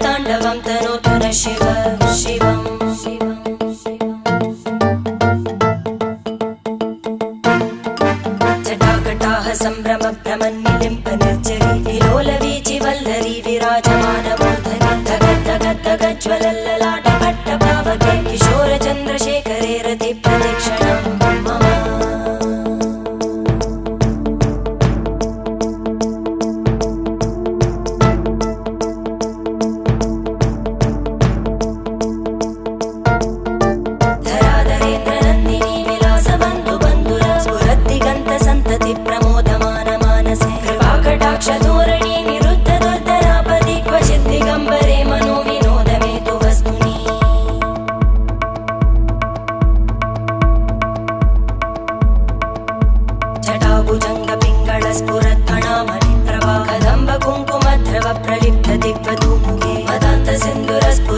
ताण्डवं तनोतु न शिव शिवम् जटाकटाः सम्भ्रम भ्रमन्निलिम्प निर्जरी विलोलवीचि वल्लरी विराजमानमूर्धनि धगज्ज्वलल्ललाटपट्टपावके किशोरचन्द्रशेखरे रतिप्रतिक्षणं मम धोरणी निरुद्ध दुर्धरापदि क्वचित् दिगम्बरे मनो विनोदमेतु वस्तुनि जटाभुजङ्ग पिङ्गळ स्फुरत्फणामणिप्रभा कदम्ब कुङ्कुमद्रव प्रलिप्त दिग्वधूमुखे मदान्त सिन्धुरस्फुर